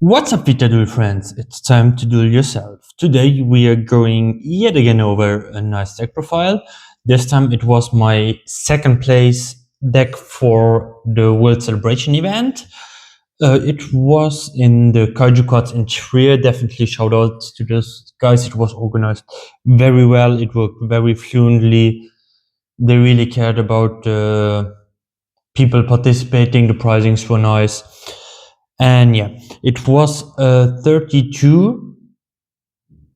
What's up, Vita Duel friends? It's time to duel yourself. Today we are going yet again over a nice deck profile. This time it was my second place deck for the World Celebration event. It was in the Kaiju cards in Trier. Definitely shout out to those guys. It was organized very well. It worked very fluently. They really cared about people participating. The pricings were nice. And yeah, it was a 32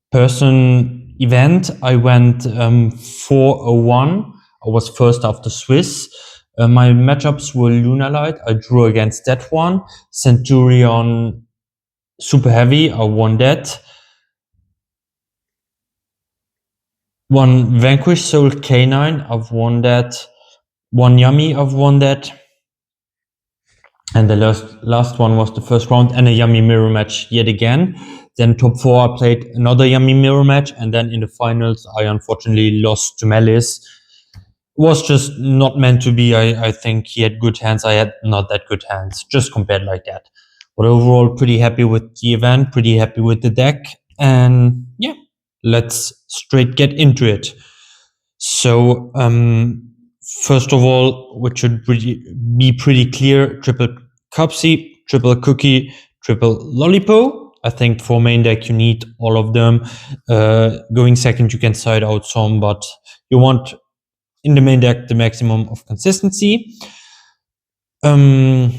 person event. I went 4-1. I was first after Swiss. My matchups were Lunalight. I drew against that one. Centurion Super Heavy. I won that. One Vanquish Soul Canine. I've won that. One Yummy. I've won that. And the last one was the first round and a Yummy mirror match yet again. Then top 4 I played another Yummy mirror match, and then in the finals I unfortunately lost to Melis. Was just not meant to be. I think he had good hands. I had not that good hands, just compared like that. But overall, pretty happy with the event, pretty happy with the deck. And yeah, let's straight get into it. So first of all, which should be pretty clear, triple Cupsy, triple Cookie, triple Lollipo. I think for main deck you need all of them. Going second, you can side out some, but you want in the main deck the maximum of consistency. Double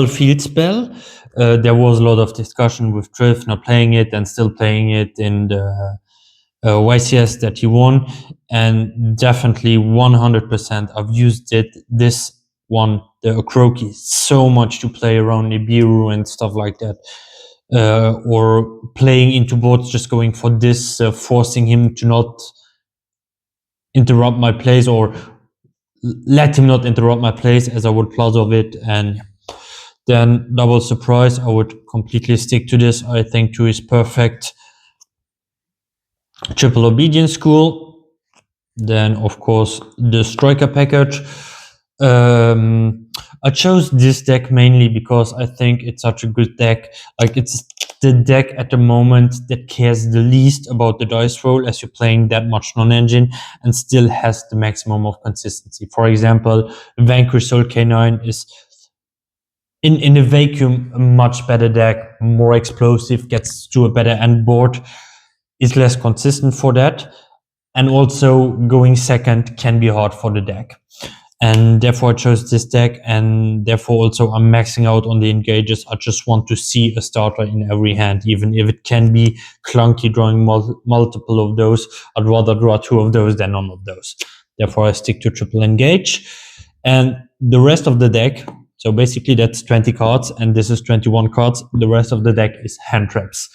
Field Spell. There was a lot of discussion with Triff not playing it and still playing it in the YCS that he won, and definitely 100% I've used it. This one, the Okroki, so much to play around Nibiru and stuff like that, or playing into boards, just going for this, forcing him to not interrupt my plays, or let him not interrupt my plays, as I would plus of it. And then double surprise, I would completely stick to this. I think 2 is perfect. Triple Obedience School, then of course the Striker package. I chose this deck mainly because I think it's such a good deck. Like, it's the deck at the moment that cares the least about the dice roll, as you're playing that much non-engine, and still has the maximum of consistency. For example, Vanquish Soul K9 is in a vacuum a much better deck, more explosive, gets to a better end board, is less consistent for that, and also going second can be hard for the deck. And therefore I chose this deck, and therefore also I'm maxing out on the engages. I just want to see a starter in every hand, even if it can be clunky drawing multiple of those. I'd rather draw 2 of those than none of those. Therefore I stick to triple engage. And the rest of the deck, so basically that's 20 cards, and this is 21 cards. The rest of the deck is hand traps.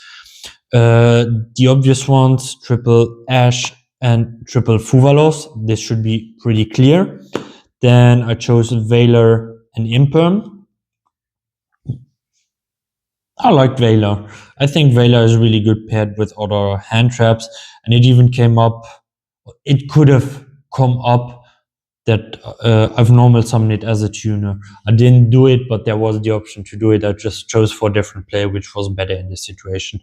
The obvious ones, triple Ash and triple Fuvalos. This should be pretty clear. Then I chose Veiler and Imperm. I like Veiler. I think Veiler is really good paired with other hand traps, and it even came up, it could have come up that I've normal summoned it as a tuner. I didn't do it, but there was the option to do it. I just chose for a different play, which was better in this situation.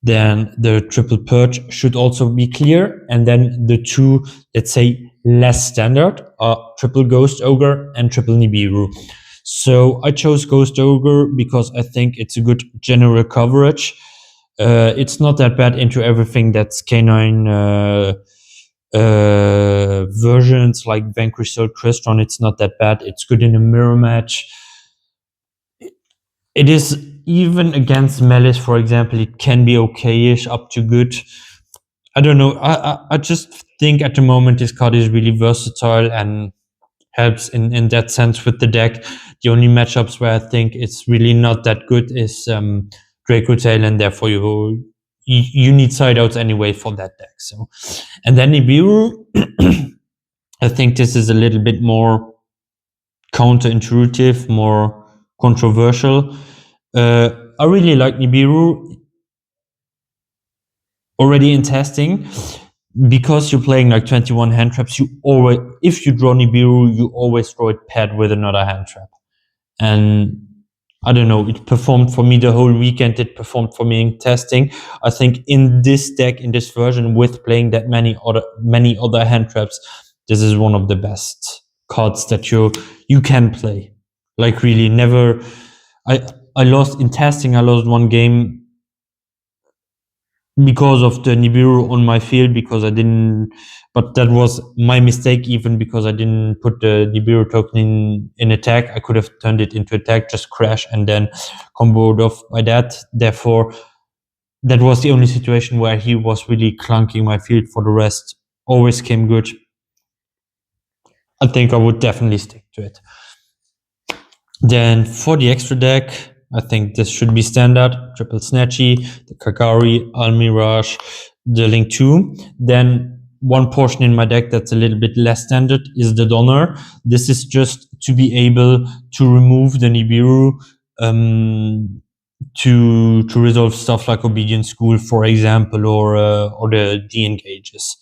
Then the triple Purge should also be clear. And then the 2, let's say, less standard are triple Ghost Ogre and triple Nibiru. So I chose Ghost Ogre because I think it's a good general coverage. It's not that bad into everything that's K9 versions, like Vanquish Soul Crystron. It's not that bad. It's good in a mirror match. It is even against Melis, for example, it can be okay-ish up to good. I don't know. I just think at the moment this card is really versatile and helps in that sense with the deck. The only matchups where I think it's really not that good is Draco Tail, and therefore you need side outs anyway for that deck. So, and then Nibiru, I think this is a little bit more counterintuitive, more controversial. I really like Nibiru already in testing, because you're playing like 21 hand traps. You always, if you draw Nibiru, you always draw it paired with another hand trap, and I don't know, it performed for me the whole weekend. It performed for me in testing. I think in this deck, in this version, with playing that many other hand traps, this is one of the best cards that you can play. Like really, never. I I lost in testing. I lost one game because of the Nibiru on my field, because I didn't, but that was my mistake, even because I didn't put the Nibiru token in attack. I could have turned it into attack, just crash and then comboed off by that. Therefore, that was the only situation where he was really clunking my field. For the rest, always came good. I think I would definitely stick to it. Then for the extra deck, I think this should be standard. Triple Snatchy, the Kagari, Almirage, the Link 2. Then one portion in my deck that's a little bit less standard is the Donner. This is just to be able to remove the Nibiru to resolve stuff like Obedient School, for example, or the D-engages.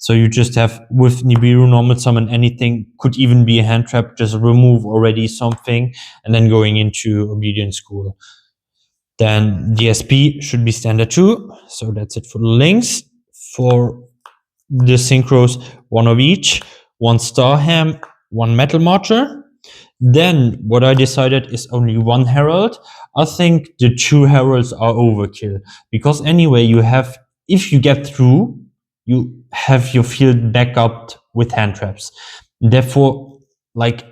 So you just have, with Nibiru, normal summon anything, could even be a hand trap, just remove already something, and then going into Obedient School. Then DSP should be standard too. So that's it for the links. For the synchros, one of each, one Star Ham, one Metal Marcher. Then what I decided is only one Herald. I think the two Heralds are overkill, because anyway, you have, if you get through, you have your field back up with hand traps. Therefore, like,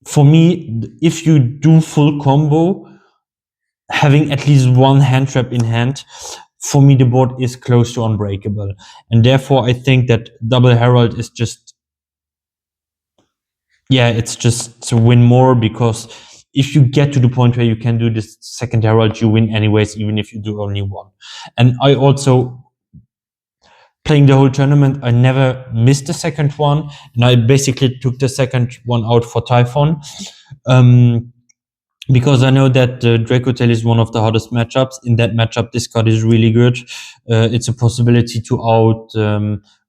for me, if you do full combo, having at least one hand trap in hand, for me, the board is close to unbreakable. And therefore, I think that double Herald is just, yeah, it's just to win more, because if you get to the point where you can do this second Herald, you win anyways, even if you do only one. And I also, playing the whole tournament, I never missed the second one, and I basically took the second one out for Typhon. Because I know that Draco Tail is one of the hardest matchups. In that matchup, this card is really good. It's a possibility to out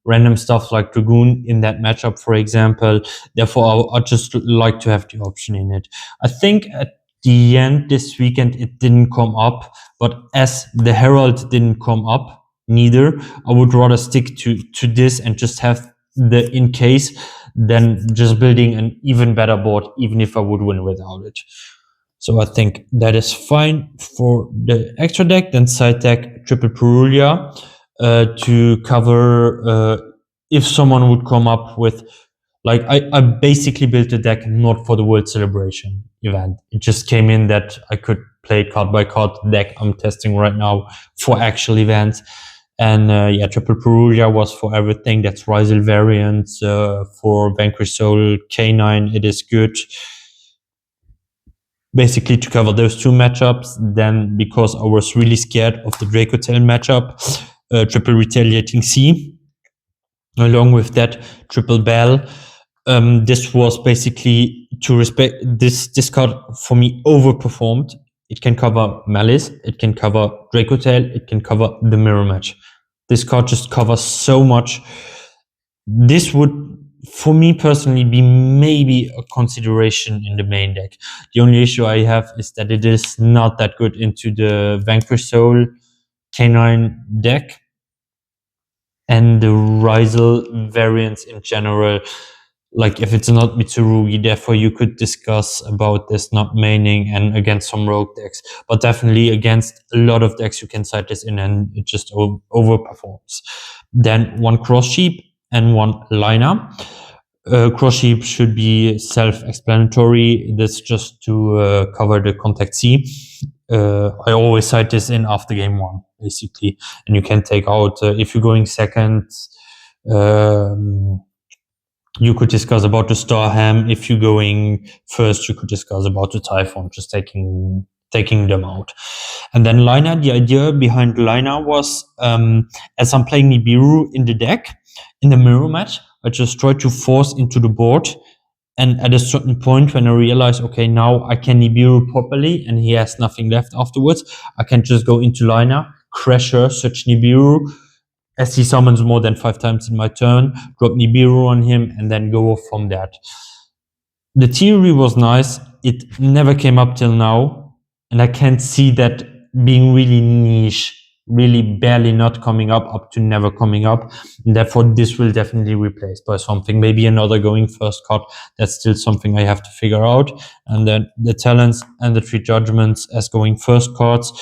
random stuff like Dragoon in that matchup, for example. Therefore, I just like to have the option in it. I think at the end this weekend it didn't come up, but as the Herald didn't come up neither, I would rather stick to this and just have the in case than just building an even better board, even if I would win without it. So I think that is fine for the extra deck. Then side deck, Triple Perulia, to cover if someone would come up with, like, I basically built a deck not for the World Celebration event. It just came in that I could play card by card deck I'm testing right now for actual events. And yeah, Triple Perulia was for everything. That's Rizal variant. For Vanquish Soul K9, it is good. Basically to cover those two matchups. Then, because I was really scared of the Draco Tail matchup, Triple Retaliating C, along with that Triple Bell. This was basically to respect this card. For me, overperformed. It can cover Malice, it can cover Draco Tail, it can cover the Mirror Match. This card just covers so much. This would, for me personally, be maybe a consideration in the main deck. The only issue I have is that it is not that good into the Vanquish Soul K9 deck and the Rizal variants in general. Like, if it's not Mitsurugi, therefore you could discuss about this not maining and against some rogue decks, but definitely against a lot of decks you can side this in and it just overperforms. Then one Cross Sheep and one Liner. Cross Sheep should be self-explanatory. That's just to cover the Contact C. I always cite this in after game one, basically, and you can take out if you're going second. You could discuss about the Star Ham. If you're going first, you could discuss about the Typhon, just taking them out. And then Liner, the idea behind Liner was, as I'm playing Nibiru in the deck, in the mirror match, I just try to force into the board. And at a certain point, when I realize, okay, now I can Nibiru properly and he has nothing left afterwards, I can just go into Liner, Crasher, search Nibiru, as he summons more than 5 times in my turn, drop Nibiru on him, and then go off from that. The theory was nice. It never came up till now. and I can't see that being really niche, really barely not coming up to never coming up. And therefore, this will definitely replaced by something, maybe another going first card. That's still something I have to figure out. And then the talents and the three judgments as going first cards.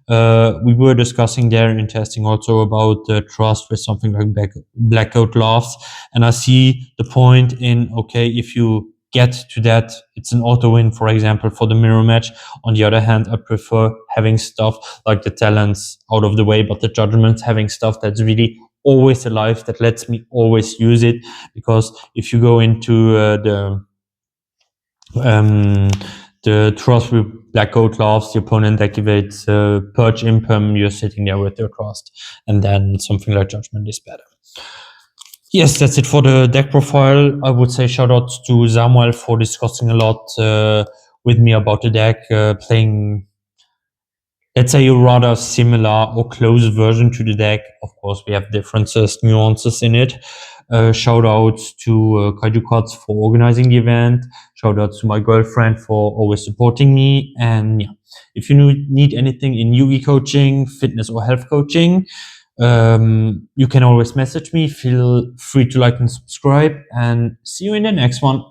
We were discussing there in testing also about the trust with something like Blackout Laughs. And I see the point in, okay, if you get to that, it's an auto win, for example, for the mirror match. On the other hand, I prefer having stuff like the talents out of the way, but the judgments having stuff that's really always alive, that lets me always use it. Because if you go into the trust with Blackout Laughs, the opponent activates Purge Impem, you're sitting there with your trust, and then something like Judgment is better. Yes, that's it for the deck profile. I would say shout out to Samuel for discussing a lot with me about the deck, playing, let's say, a rather similar or close version to the deck. Of course, we have differences, nuances in it. Shout out to Kaiju Cards for organizing the event. Shout out to my girlfriend for always supporting me. And yeah, if you need anything in Yugi coaching, fitness or health coaching, you can always message me. Feel free to like and subscribe, and see you in the next one.